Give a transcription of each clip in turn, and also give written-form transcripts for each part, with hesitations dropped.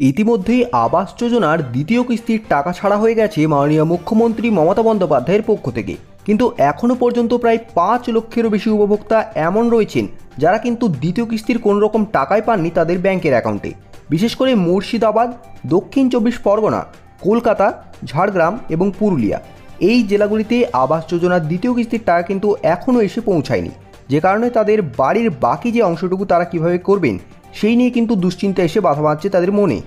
ইতিমধ্যেই আবাস যোজনার দ্বিতীয় কিস্তির টাকা ছাড়া হয়ে গেছে মাননীয় মুখ্যমন্ত্রী মমতা বন্দ্যোপাধ্যায়ের পক্ষ থেকে। কিন্তু এখনও পর্যন্ত প্রায় ৫ লক্ষেরও বেশি উপভোক্তা এমন রয়েছেন যারা কিন্তু দ্বিতীয় কিস্তির কোনো রকম টাকাই পাননি তাদের ব্যাংকের অ্যাকাউন্টে। বিশেষ করে মুর্শিদাবাদ, দক্ষিণ ২৪ পরগনা, কলকাতা, ঝাড়গ্রাম এবং পুরুলিয়া এই জেলাগুলিতে আবাস যোজনার দ্বিতীয় কিস্তির টাকা কিন্তু এখনও এসে পৌঁছায়নি, যে কারণে তাদের বাড়ির বাকি যে অংশটুকু তারা কিভাবে করবেন সেই নিয়ে কিন্তু দুশ্চিন্তা এসে বাধা বাঁধছে তাদের মনে।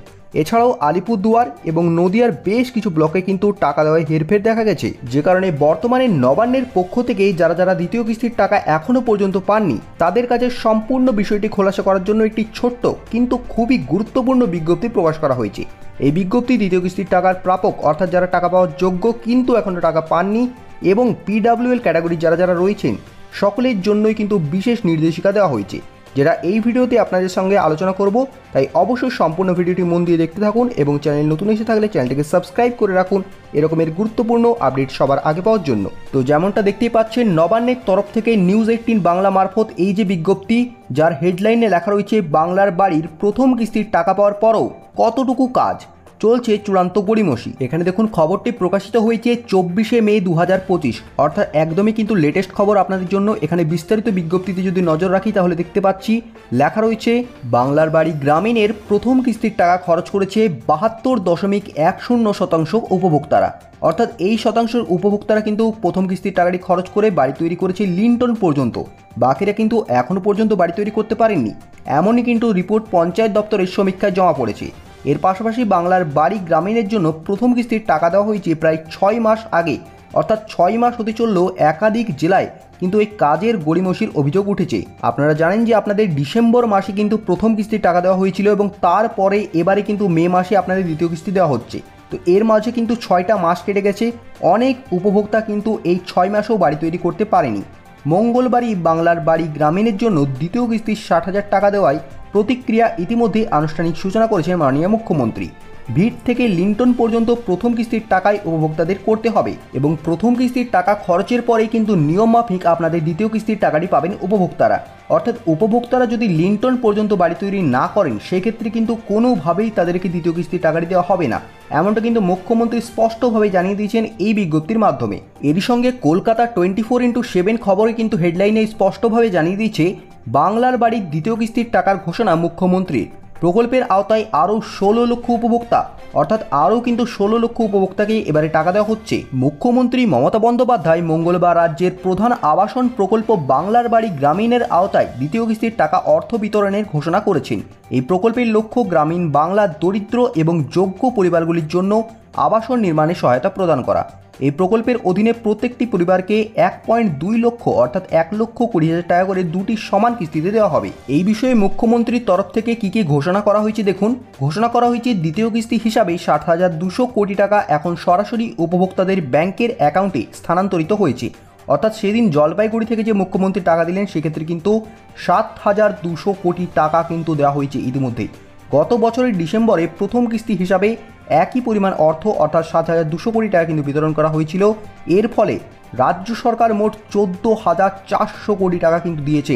এছাড়াও আলিপুরদুয়ার এবং নদিয়ার বেশ কিছু ব্লকে কিন্তু টাকা দেওয়ায় হেরফের দেখা গেছে, যে কারণে বর্তমানে নবান্নের পক্ষ থেকেই যারা দ্বিতীয় কিস্তির টাকা এখনও পর্যন্ত পাননি তাদের কাছে সম্পূর্ণ বিষয়টি খোলাসা করার জন্য একটি ছোট্ট কিন্তু খুবই গুরুত্বপূর্ণ বিজ্ঞপ্তি প্রকাশ করা হয়েছে। এই বিজ্ঞপ্তি দ্বিতীয় কিস্তির টাকার প্রাপক অর্থাৎ যারা টাকা পাওয়ার যোগ্য কিন্তু এখনও টাকা পাননি এবং পিডাব্লিউএল ক্যাটাগরি যারা রয়েছেন সকলের জন্যই কিন্তু বিশেষ নির্দেশিকা দেওয়া হয়েছে, যেটা এই ভিডিওতে আপনাদের সঙ্গে আলোচনা করব। তাই অবশ্যই সম্পূর্ণ ভিডিওটি মন দিয়ে দেখতে থাকুন এবং চ্যানেল নতুন এসে থাকলে চ্যানেলটিকে সাবস্ক্রাইব করে রাখুন এরকমের গুরুত্বপূর্ণ আপডেট সবার আগে পাওয়ার জন্য। তো যেমনটা দেখতেই পাচ্ছেন, নবান্নের তরফ থেকে নিউজ 18 বাংলা মারফত এই যে বিজ্ঞপ্তি, যার হেডলাইনে লেখা রয়েছে বাংলার বাড়ির প্রথম কিস্তির টাকা পাওয়ার পরও কতটুকু কাজ চলছে চূড়ান্ত গড়িমসি। এখানে দেখুন খবরটি প্রকাশিত হয়েছে 24শে মে 2025, অর্থাৎ একদমই কিন্তু লেটেস্ট খবর আপনাদের জন্য। এখানে বিস্তারিত বিজ্ঞপ্তিতে যদি নজর রাখি তাহলে দেখতে পাচ্ছি লেখা রয়েছে বাংলার বাড়ি গ্রামীণের প্রথম কিস্তির টাকা খরচ করেছে 72.10% উপভোক্তারা। অর্থাৎ এই শতাংশের উপভোক্তারা কিন্তু প্রথম কিস্তির টাকাটি খরচ করে বাড়ি তৈরি করেছে লিন্টন পর্যন্ত, বাকিরা কিন্তু এখনও পর্যন্ত বাড়ি তৈরি করতে পারেননি। এমনই কিন্তু রিপোর্ট পঞ্চায়েত দপ্তরের সমীক্ষায় জমা পড়েছে। এর পাশাপাশি বাংলার বাড়ি গ্রামীণের জন্য প্রথম কিস্তির টাকা দেওয়া হয়েছে প্রায় 6 মাস আগে, অর্থাৎ 6 মাস হতে চললেও একাধিক জেলায় কিন্তু এই কাজের গড়িমসির অভিযোগ উঠেছে। আপনারা জানেন যে আপনাদের ডিসেম্বর মাসে কিন্তু প্রথম কিস্তির টাকা দেওয়া হয়েছিল এবং তারপরে এবারে কিন্তু মে মাসে আপনাদের দ্বিতীয় কিস্তি দেওয়া হচ্ছে। তো এর মাঝে কিন্তু 6টা মাস কেটে গেছে, অনেক উপভোক্তা কিন্তু এই 6 মাসেও বাড়ি তৈরি করতে পারেনি। মঙ্গলবারই বাংলার বাড়ি গ্রামীণের জন্য দ্বিতীয় কিস্তির 60,000 টাকা দেওয়ায় প্রতিক্রিয়া ইতিমধ্যে আনুষ্ঠানিক সূচনা করেছেন মাননীয় মুখ্যমন্ত্রী। ভিট থেকে লিন্টন পর্যন্ত প্রথম কিস্তির টাকায় উপভোক্তাদের করতে হবে এবং প্রথম কিস্তির টাকা খরচের পরেই কিন্তু নিয়ম মাফিক আপনাদের দ্বিতীয় কিস্তির টাকাটি পাবেন উপভোক্তারা। অর্থাৎ উপভোক্তারা যদি লিন্টন পর্যন্ত বাড়ি তৈরি না করেন সেক্ষেত্রে কিন্তু কোনোভাবেই তাদেরকে দ্বিতীয় কিস্তির টাকাটি দেওয়া হবে না, এমনটা কিন্তু মুখ্যমন্ত্রী স্পষ্টভাবে জানিয়ে দিয়েছেন এই বিজ্ঞপ্তির মাধ্যমে। এরই সঙ্গে কলকাতা 24x7 খবরে কিন্তু হেডলাইনে স্পষ্টভাবে জানিয়ে দিয়েছে বাংলার বাড়ির দ্বিতীয় কিস্তির টাকার ঘোষণা মুখ্যমন্ত্রীর। প্রকল্পের আওতায় আরও 16 লক্ষ উপভোক্তা, অর্থাৎ আরও কিন্তু 16 লক্ষ উপভোক্তাকে এবারে টাকা দেওয়া হচ্ছে। মুখ্যমন্ত্রী মমতা বন্দ্যোপাধ্যায় মঙ্গলবার রাজ্যের প্রধান আবাসন প্রকল্প বাংলার বাড়ি গ্রামীণের আওতায় দ্বিতীয় কিস্তির টাকা অর্থ বিতরণের ঘোষণা করেছেন। এই প্রকল্পের লক্ষ্য গ্রামীণ বাংলার দরিদ্র এবং যোগ্য পরিবারগুলির জন্য আবাসন নির্মাণে সহায়তা প্রদান করা। এই প্রকল্পের অধীনে প্রত্যেকটি পরিবারকে 1.2 লক্ষ অর্থাৎ 1,20,000 টাকা করে দুটি সমান কিস্তিতে দেওয়া হবে। এই বিষয়ে মুখ্যমন্ত্রীর তরফ থেকে কী ঘোষণা করা হয়েছে দেখুন। ঘোষণা করা হয়েছে দ্বিতীয় কিস্তি হিসাবে 60,200 কোটি টাকা এখন সরাসরি উপভোক্তাদের ব্যাংকের অ্যাকাউন্টে স্থানান্তরিত হয়েছে। অর্থাৎ সেদিন জলপাইগুড়ি থেকে যে মুখ্যমন্ত্রী টাকা দিলেন সেক্ষেত্রে কিন্তু 7,200 কোটি টাকা কিন্তু দেওয়া হয়েছে ইতিমধ্যেই। গত বছরের ডিসেম্বরে প্রথম কিস্তি হিসাবে একই পরিমাণ অর্থ অর্থাৎ 7,200 কোটি টাকা কিন্তু বিতরণ করা হয়েছিল। এর ফলে রাজ্য সরকার মোট 14,400 কোটি টাকা কিন্তু দিয়েছে,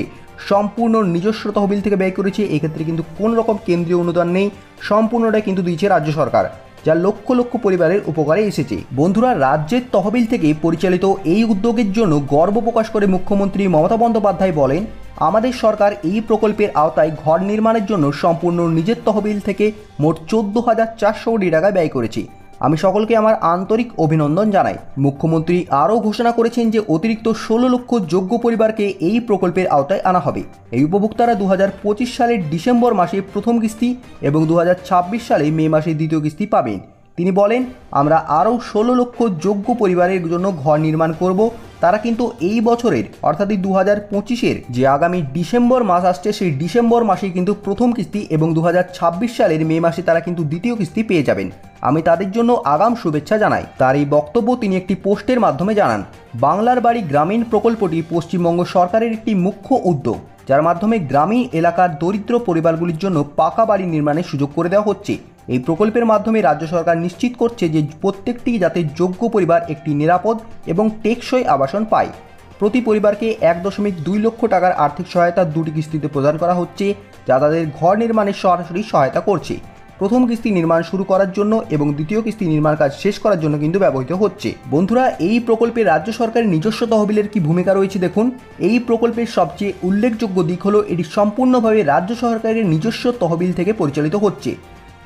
সম্পূর্ণ নিজস্ব তহবিল থেকে ব্যয় করেছে। এক্ষেত্রে কিন্তু কোনো রকম কেন্দ্রীয় অনুদান নেই, সম্পূর্ণটাই কিন্তু দিয়েছে রাজ্য সরকার, যা লক্ষ লক্ষ পরিবারের উপকারে এসেছে। বন্ধুরা, রাজ্যের তহবিল থেকে পরিচালিত এই উদ্যোগের জন্য গর্ব প্রকাশ করে মুখ্যমন্ত্রী মমতা বন্দ্যোপাধ্যায় বলেন, আমাদের সরকার এই প্রকল্পের আওতায় ঘর নির্মাণের জন্য সম্পূর্ণ নিজের তহবিল থেকে মোট 14,400 কোটি টাকা ব্যয় করেছি। আমি সকলকে আমার আন্তরিক অভিনন্দন জানাই। মুখ্যমন্ত্রী আরও ঘোষণা করেছেন যে অতিরিক্ত 16 লক্ষ যোগ্য পরিবারকে এই প্রকল্পের আওতায় আনা হবে। এই উপভোক্তারা 2025 সালের ডিসেম্বর মাসে প্রথম কিস্তি এবং 2026 সালে মে মাসে দ্বিতীয় কিস্তি পাবেন। তিনি বলেন, আমরা আরও 16 লক্ষ যোগ্য পরিবারের জন্য ঘর নির্মাণ করব। তারা কিন্তু এই বছরের অর্থাৎ 2025-এর যে আগামী ডিসেম্বর মাস আসছে সেই ডিসেম্বর মাসেই কিন্তু প্রথম কিস্তি এবং 2026 সালের মে মাসে তারা কিন্তু দ্বিতীয় কিস্তি পেয়ে যাবেন। আমি তাদের জন্য আগাম শুভেচ্ছা জানাই। তার এই বক্তব্য তিনি একটি পোস্টের মাধ্যমে জানান। বাংলার বাড়ি গ্রামীণ প্রকল্পটি পশ্চিমবঙ্গ সরকারের একটি মুখ্য উদ্যোগ, যার মাধ্যমে গ্রামীণ এলাকার দরিদ্র পরিবারগুলির জন্য পাকা বাড়ি নির্মাণের সুযোগ করে দেওয়া হচ্ছে। এই প্রকল্পের মাধ্যমে রাজ্য সরকার নিশ্চিত করছে যে প্রত্যেকটি যাতে যোগ্য পরিবার একটি নিরাপদ এবং টেকসই আবাসন পায়। প্রতি পরিবারকে 1.2 লক্ষ টাকার আর্থিক সহায়তা দুটি কিস্তিতে প্রদান করা হচ্ছে, যা তাদের ঘর নির্মাণে সরাসরি সহায়তা করছে। প্রথম কিস্তি নির্মাণ শুরু করার জন্য এবং দ্বিতীয় কিস্তি নির্মাণ কাজ শেষ করার জন্য কিন্তু ব্যবহৃত হচ্ছে। বন্ধুরা, এই প্রকল্পে রাজ্য সরকারের নিজস্ব তহবিলের কি ভূমিকা রয়েছে দেখুন। এই প্রকল্পের সবচেয়ে উল্লেখযোগ্য দিক হলো এটি সম্পূর্ণভাবে রাজ্য সরকারের নিজস্ব তহবিল থেকে পরিচালিত হচ্ছে।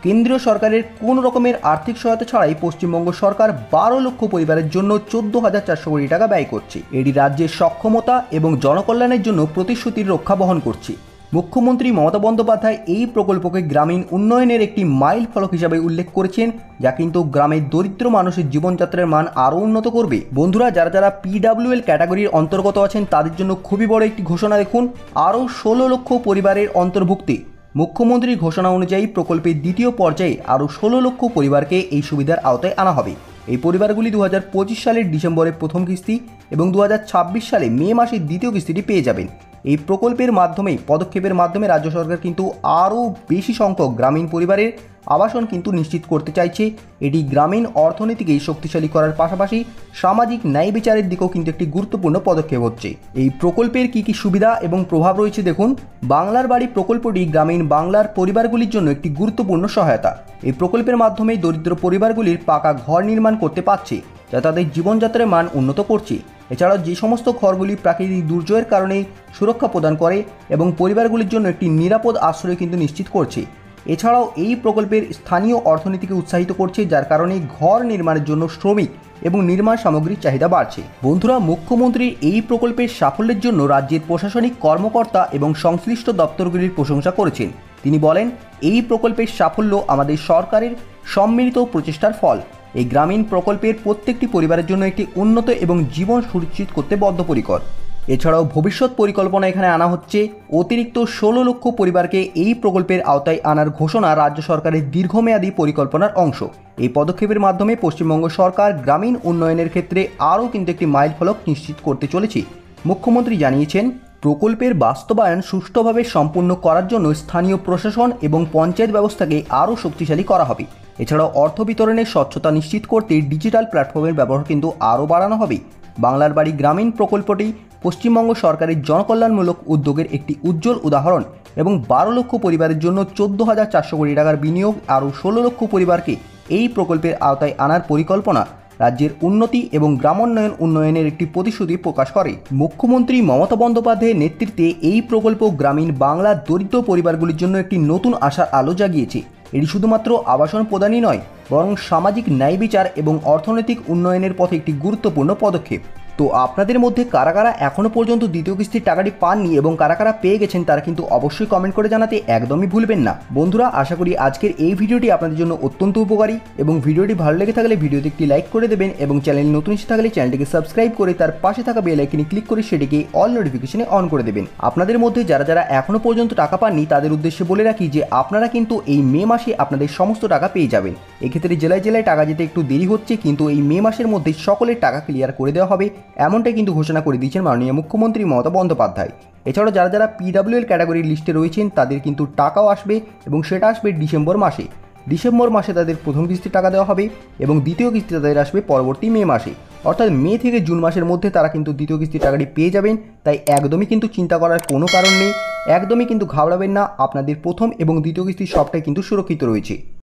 কেন্দ্রীয় সরকারের কোনো রকমের আর্থিক সহায়তা ছাড়াই পশ্চিমবঙ্গ সরকার 12 লক্ষ পরিবারের জন্য 14,400 কোটি টাকা ব্যয় করছে। এটি রাজ্যের সক্ষমতা এবং জনকল্যাণের জন্য প্রতিশ্রুতির রক্ষা বহন করছে। মুখ্যমন্ত্রী মমতা বন্দ্যোপাধ্যায় এই প্রকল্পকে গ্রামীণ উন্নয়নের একটি মাইল ফলক হিসাবে উল্লেখ করেছেন, যা কিন্তু গ্রামের দরিদ্র মানুষের জীবনযাত্রার মান আরও উন্নত করবে। বন্ধুরা, যারা যারা PWL ক্যাটাগরির অন্তর্গত আছেন তাদের জন্য খুবই বড় একটি ঘোষণা দেখুন, আরও 16 লক্ষ পরিবারের অন্তর্ভুক্তি। মুখ্যমন্ত্রীর ঘোষণা অনুযায়ী প্রকল্পের দ্বিতীয় পর্যায়ে আরও 16 লক্ষ পরিবারকে এই সুবিধার আওতায় আনা হবে। এই পরিবারগুলি 2025 সালের ডিসেম্বরে প্রথম কিস্তি এবং 2026 সালে মে মাসের দ্বিতীয় কিস্তিটি পেয়ে যাবেন। এই প্রকল্পের মাধ্যমে পদক্ষেপের মাধ্যমে রাজ্য সরকার কিন্তু আরও বেশি সংখ্যক গ্রামীণ পরিবারের আবাসন কিন্তু নিশ্চিত করতে চাইছে। এটি গ্রামীণ অর্থনীতিকে শক্তিশালী করার পাশাপাশি সামাজিক ন্যায় বিচারের দিকেও কিন্তু একটি গুরুত্বপূর্ণ পদক্ষেপ হচ্ছে। এই প্রকল্পের কী কী সুবিধা এবং প্রভাব রয়েছে দেখুন। বাংলার বাড়ি প্রকল্পটি গ্রামীণ বাংলার পরিবারগুলির জন্য একটি গুরুত্বপূর্ণ সহায়তা। এই প্রকল্পের মাধ্যমে দরিদ্র পরিবারগুলির পাকা ঘর নির্মাণ করতে পারছে, যা তাদের জীবনযাত্রার মান উন্নত করছে। এছাড়াও যে সমস্ত ঘরগুলি প্রাকৃতিক দুর্যোগের কারণে সুরক্ষা প্রদান করে এবং পরিবারগুলির জন্য একটি নিরাপদ আশ্রয় কিন্তু নিশ্চিত করছে। এছাড়াও এই প্রকল্পের স্থানীয় অর্থনীতিকে উৎসাহিত করছে, যার কারণে ঘর নির্মাণের জন্য শ্রমিক এবং নির্মাণ সামগ্রীর চাহিদা বাড়ছে। বন্ধুরা, মুখ্যমন্ত্রীর এই প্রকল্পের সাফল্যের জন্য রাজ্যের প্রশাসনিক কর্মকর্তা এবং সংশ্লিষ্ট দপ্তরগুলির প্রশংসা করেছেন। তিনি বলেন, এই প্রকল্পের সাফল্য আমাদের সরকারের সম্মিলিত প্রচেষ্টার ফল। এই গ্রামীণ প্রকল্পের প্রত্যেকটি পরিবারের জন্য একটি উন্নত এবং জীবন সুনিশ্চিত করতে বদ্ধপরিকর। এছাড়াও ভবিষ্যৎ পরিকল্পনা এখানে আনা হচ্ছে। অতিরিক্ত 16 লক্ষ পরিবারকে এই প্রকল্পের আওতায় আনার ঘোষণা রাজ্য সরকারের দীর্ঘমেয়াদী পরিকল্পনার অংশ। এই পদক্ষেপের মাধ্যমে পশ্চিমবঙ্গ সরকার গ্রামীণ উন্নয়নের ক্ষেত্রে আরও কিন্তু একটি মাইলফলক নিশ্চিত করতে চলেছে। মুখ্যমন্ত্রী জানিয়েছেন, প্রকল্পের বাস্তবায়ন সুষ্ঠুভাবে সম্পূর্ণ করার জন্য স্থানীয় প্রশাসন এবং পঞ্চায়েত ব্যবস্থাকে আরও শক্তিশালী করা হবে। এছাড়াও অর্থ বিতরণের স্বচ্ছতা নিশ্চিত করতে ডিজিটাল প্ল্যাটফর্মের ব্যবহার কিন্তু আরও বাড়ানো হবে। বাংলার বাড়ি গ্রামীণ প্রকল্পটি পশ্চিমবঙ্গ সরকারের জনকল্যাণমূলক উদ্যোগের একটি উজ্জ্বল উদাহরণ এবং 12 লক্ষ পরিবারের জন্য 14,400 কোটি টাকার বিনিয়োগ আরও 16 লক্ষ পরিবারকে এই প্রকল্পের আওতায় আনার পরিকল্পনা রাজ্যের উন্নতি এবং গ্রামোন্নয়ন উন্নয়নের একটি প্রতিশ্রুতি প্রকাশ করে। মুখ্যমন্ত্রী মমতা বন্দ্যোপাধ্যায়ের নেতৃত্বে এই প্রকল্প গ্রামীণ বাংলার দরিদ্র পরিবারগুলির জন্য একটি নতুন আশার আলো জাগিয়েছে। এটি শুধুমাত্র আবাসন প্রদানই নয়, বরং সামাজিক ন্যায় বিচার এবং অর্থনৈতিক উন্নয়নের পথে একটি গুরুত্বপূর্ণ পদক্ষেপ। তো আপনাদের মধ্যে কারা কারা এখনও পর্যন্ত দ্বিতীয় কিস্তির টাকাটি পাননি এবং কারা কারা পেয়ে গেছেন তারা কিন্তু অবশ্যই কমেন্ট করে জানাতে একদমই ভুলবেন না। বন্ধুরা, আশা করি আজকের এই ভিডিওটি আপনাদের জন্য অত্যন্ত উপকারী এবং ভিডিওটি ভালো লেগে থাকলে ভিডিওতে একটি লাইক করে দেবেন এবং চ্যানেল নতুন এসে থাকলে চ্যানেলটিকে সাবস্ক্রাইব করে তার পাশে থাকা বেল আইকনে ক্লিক করে সেটিকে অল নোটিফিকেশনে অন করে দেবেন। আপনাদের মধ্যে যারা যারা এখনও পর্যন্ত টাকা পাননি তাদের উদ্দেশ্যে বলে রাখি যে আপনারা কিন্তু এই মে মাসে আপনাদের সমস্ত টাকা পেয়ে যাবেন। এক্ষেত্রে জেলায় জেলায় টাকা যেতে একটু দেরি হচ্ছে, কিন্তু এই মে মাসের মধ্যে সকলের টাকা ক্লিয়ার করে দেওয়া হবে, এমনটাই কিন্তু ঘোষণা করে দিয়েছেন মাননীয় মুখ্যমন্ত্রী মমতা বন্দ্যোপাধ্যায়। এছাড়াও যারা যারা PWL ক্যাটাগরির লিস্টে রয়েছেন তাদের কিন্তু টাকাও আসবে এবং সেটা আসবে ডিসেম্বর মাসে। ডিসেম্বর মাসে তাদের প্রথম কিস্তির টাকা দেওয়া হবে এবং দ্বিতীয় কিস্তি তাদের আসবে পরবর্তী মে মাসে। অর্থাৎ মে থেকে জুন মাসের মধ্যে তারা কিন্তু দ্বিতীয় কিস্তির টাকাটি পেয়ে যাবেন। তাই একদমই কিন্তু চিন্তা করার কোনো কারণ নেই, একদমই কিন্তু ঘাবড়াবেন না। আপনাদের প্রথম এবং দ্বিতীয় কিস্তি সবটাই কিন্তু সুরক্ষিত রয়েছে।